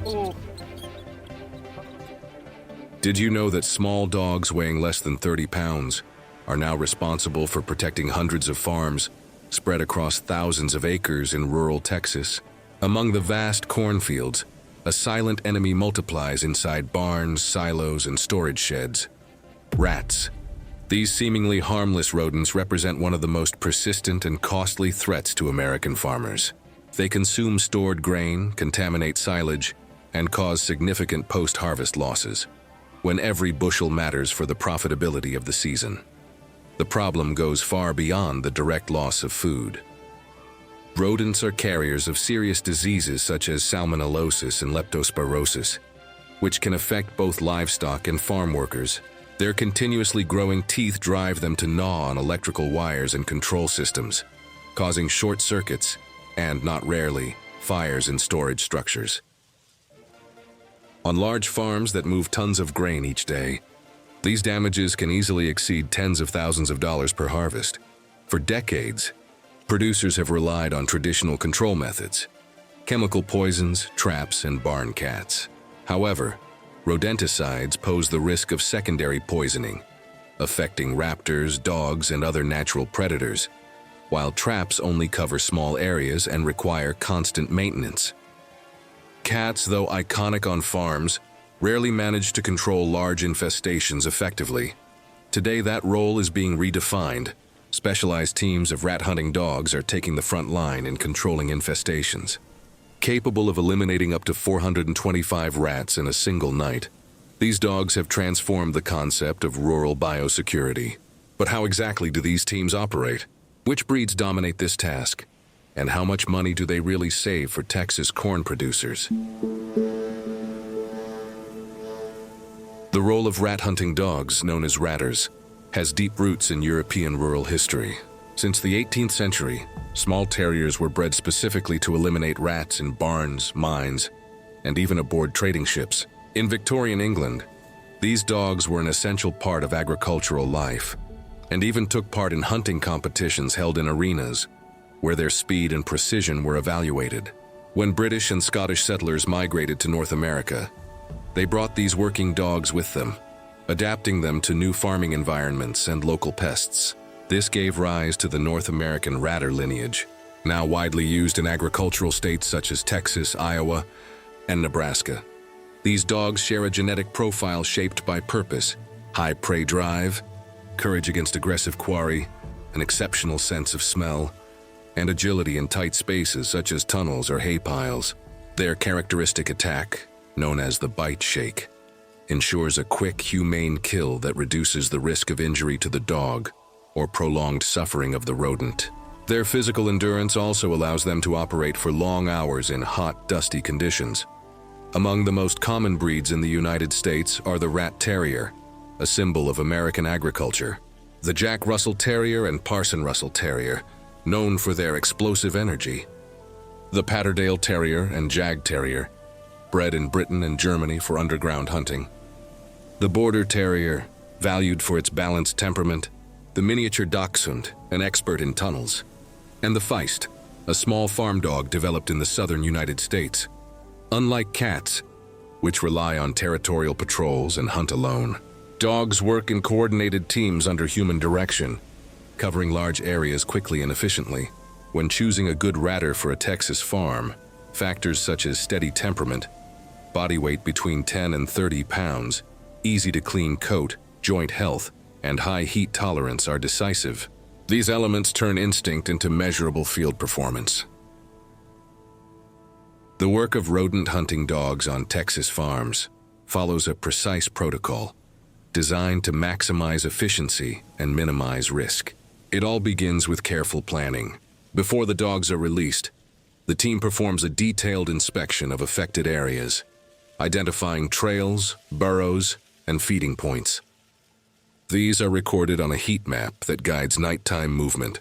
Oh. Did you know that small dogs weighing less than 30 pounds are now responsible for protecting hundreds of farms spread across thousands of acres in rural Texas? Among the vast cornfields, a silent enemy multiplies inside barns, silos, and storage sheds. Rats. These seemingly harmless rodents represent one of the most persistent and costly threats to American farmers. They consume stored grain, contaminate silage, and cause significant post-harvest losses, when every bushel matters for the profitability of the season. The problem goes far beyond the direct loss of food. Rodents are carriers of serious diseases such as salmonellosis and leptospirosis, which can affect both livestock and farm workers. Their continuously growing teeth drive them to gnaw on electrical wires and control systems, causing short circuits and, not rarely, fires in storage structures. On large farms that move tons of grain each day, these damages can easily exceed tens of thousands of dollars per harvest. For decades, producers have relied on traditional control methods: chemical poisons, traps, and barn cats. However, rodenticides pose the risk of secondary poisoning, affecting raptors, dogs, and other natural predators, while traps only cover small areas and require constant maintenance. Cats, though iconic on farms, rarely manage to control large infestations effectively. Today, that role is being redefined. Specialized teams of rat-hunting dogs are taking the front line in controlling infestations. Capable of eliminating up to 425 rats in a single night, these dogs have transformed the concept of rural biosecurity. But how exactly do these teams operate? Which breeds dominate this task? And how much money do they really save for Texas corn producers? The role of rat-hunting dogs, known as ratters, has deep roots in European rural history. Since the 18th century, small terriers were bred specifically to eliminate rats in barns, mines, and even aboard trading ships. In Victorian England, these dogs were an essential part of agricultural life, and even took part in hunting competitions held in arenas, where their speed and precision were evaluated. When British and Scottish settlers migrated to North America, they brought these working dogs with them, adapting them to new farming environments and local pests. This gave rise to the North American ratter lineage, now widely used in agricultural states such as Texas, Iowa, and Nebraska. These dogs share a genetic profile shaped by purpose, high prey drive, courage against aggressive quarry, an exceptional sense of smell, and agility in tight spaces such as tunnels or hay piles. Their characteristic attack, known as the bite shake, ensures a quick, humane kill that reduces the risk of injury to the dog or prolonged suffering of the rodent. Their physical endurance also allows them to operate for long hours in hot, dusty conditions. Among the most common breeds in the United States are the Rat Terrier, a symbol of American agriculture, the Jack Russell Terrier and Parson Russell Terrier, known for their explosive energy, the Patterdale Terrier and Jag Terrier, bred in Britain and Germany for underground hunting, the Border Terrier, valued for its balanced temperament, the miniature Dachshund, an expert in tunnels, and the Feist, a small farm dog developed in the southern United States. Unlike cats, which rely on territorial patrols and hunt alone, dogs work in coordinated teams under human direction, covering large areas quickly and efficiently. When choosing a good ratter for a Texas farm, factors such as steady temperament, body weight between 10 and 30 pounds, easy to clean coat, joint health, and high heat tolerance are decisive. These elements turn instinct into measurable field performance. The work of rodent hunting dogs on Texas farms follows a precise protocol designed to maximize efficiency and minimize risk. It all begins with careful planning. Before the dogs are released, the team performs a detailed inspection of affected areas, identifying trails, burrows, and feeding points. These are recorded on a heat map that guides nighttime movement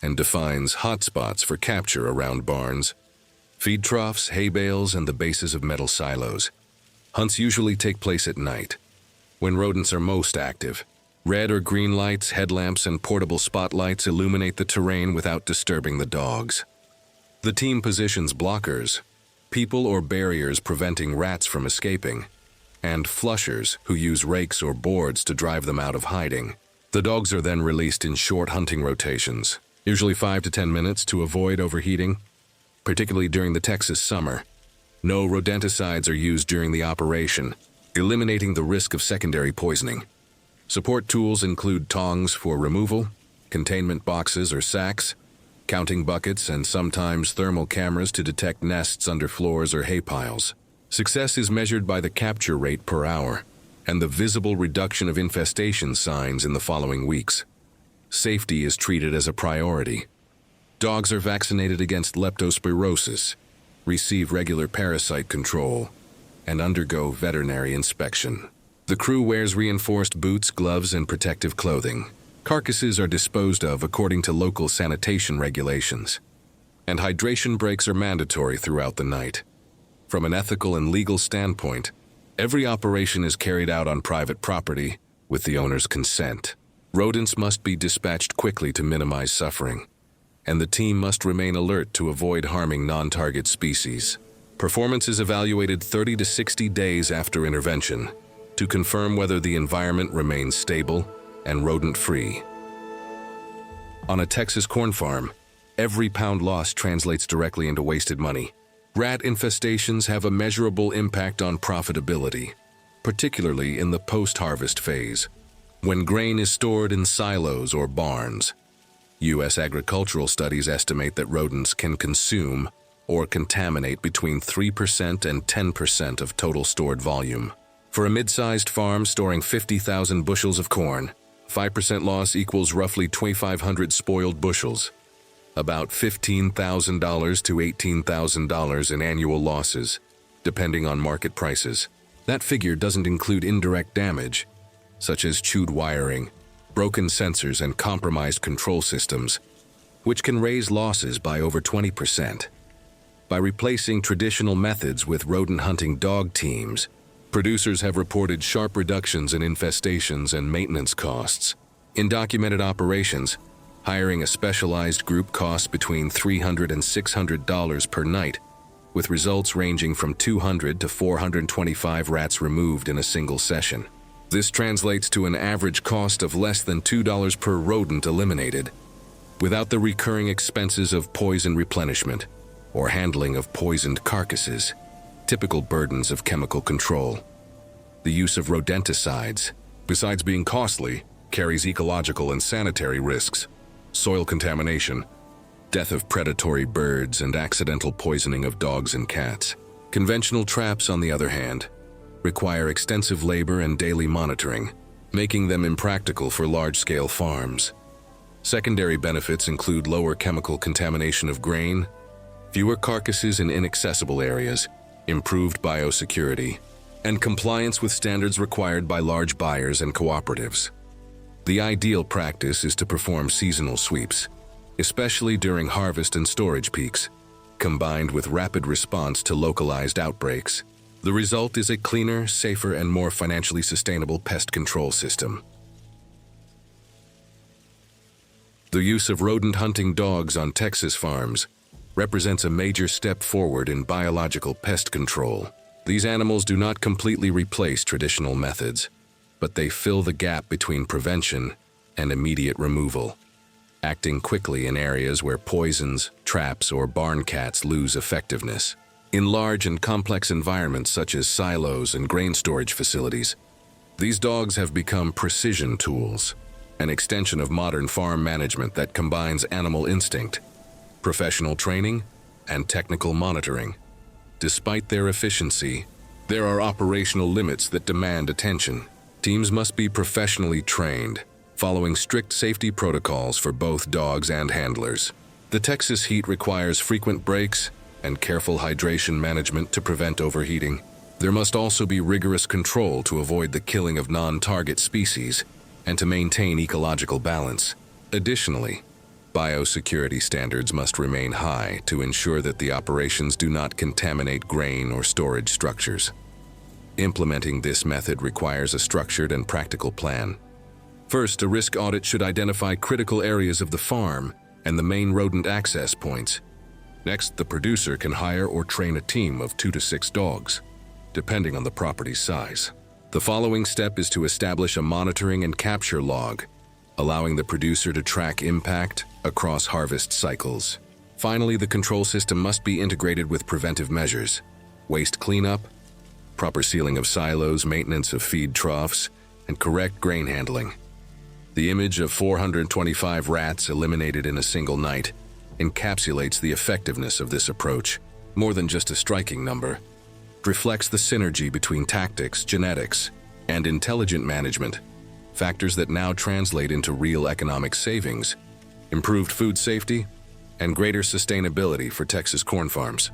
and defines hotspots for capture around barns, feed troughs, hay bales, and the bases of metal silos. Hunts usually take place at night, when rodents are most active. Red or green lights, headlamps, and portable spotlights illuminate the terrain without disturbing the dogs. The team positions blockers, people or barriers preventing rats from escaping, and flushers who use rakes or boards to drive them out of hiding. The dogs are then released in short hunting rotations, usually 5 to 10 minutes, to avoid overheating, particularly during the Texas summer. No rodenticides are used during the operation, eliminating the risk of secondary poisoning. Support tools include tongs for removal, containment boxes or sacks, counting buckets, and sometimes thermal cameras to detect nests under floors or hay piles. Success is measured by the capture rate per hour and the visible reduction of infestation signs in the following weeks. Safety is treated as a priority. Dogs are vaccinated against leptospirosis, receive regular parasite control, and undergo veterinary inspection. The crew wears reinforced boots, gloves, and protective clothing. Carcasses are disposed of according to local sanitation regulations, and hydration breaks are mandatory throughout the night. From an ethical and legal standpoint, every operation is carried out on private property with the owner's consent. Rodents must be dispatched quickly to minimize suffering, and the team must remain alert to avoid harming non-target species. Performance is evaluated 30 to 60 days after intervention to confirm whether the environment remains stable and rodent-free. On a Texas corn farm, every pound lost translates directly into wasted money. Rat infestations have a measurable impact on profitability, particularly in the post-harvest phase, when grain is stored in silos or barns. U.S. agricultural studies estimate that rodents can consume or contaminate between 3% and 10% of total stored volume. For a mid-sized farm storing 50,000 bushels of corn, 5% loss equals roughly 2,500 spoiled bushels, about $15,000 to $18,000 in annual losses, depending on market prices. That figure doesn't include indirect damage, such as chewed wiring, broken sensors, and compromised control systems, which can raise losses by over 20%. By replacing traditional methods with rodent hunting dog teams, producers have reported sharp reductions in infestations and maintenance costs. In documented operations, hiring a specialized group costs between $300 and $600 per night, with results ranging from 200 to 425 rats removed in a single session. This translates to an average cost of less than $2 per rodent eliminated, without the recurring expenses of poison replenishment or handling of poisoned carcasses, typical burdens of chemical control. The use of rodenticides, besides being costly, carries ecological and sanitary risks: soil contamination, death of predatory birds, and accidental poisoning of dogs and cats. Conventional traps, on the other hand, require extensive labor and daily monitoring, making them impractical for large-scale farms. Secondary benefits include lower chemical contamination of grain, fewer carcasses in inaccessible areas, improved biosecurity, and compliance with standards required by large buyers and cooperatives. The ideal practice is to perform seasonal sweeps, especially during harvest and storage peaks, combined with rapid response to localized outbreaks. The result is a cleaner, safer, and more financially sustainable pest control system. The use of rodent hunting dogs on Texas farms represents a major step forward in biological pest control. These animals do not completely replace traditional methods, but they fill the gap between prevention and immediate removal, acting quickly in areas where poisons, traps, or barn cats lose effectiveness. In large and complex environments such as silos and grain storage facilities, these dogs have become precision tools, an extension of modern farm management that combines animal instinct, professional training, and technical monitoring. Despite their efficiency, there are operational limits that demand attention. Teams must be professionally trained, following strict safety protocols for both dogs and handlers. The Texas heat requires frequent breaks and careful hydration management to prevent overheating. There must also be rigorous control to avoid the killing of non-target species and to maintain ecological balance. Additionally, biosecurity standards must remain high to ensure that the operations do not contaminate grain or storage structures. Implementing this method requires a structured and practical plan. First, a risk audit should identify critical areas of the farm and the main rodent access points. Next, the producer can hire or train a team of 2 to 6 dogs, depending on the property's size. The following step is to establish a monitoring and capture log, allowing the producer to track impact across harvest cycles. Finally, the control system must be integrated with preventive measures: waste cleanup, proper sealing of silos, maintenance of feed troughs, and correct grain handling. The image of 425 rats eliminated in a single night encapsulates the effectiveness of this approach. More than just a striking number, it reflects the synergy between tactics, genetics, and intelligent management, factors that now translate into real economic savings, improved food safety, and greater sustainability for Texas corn farms.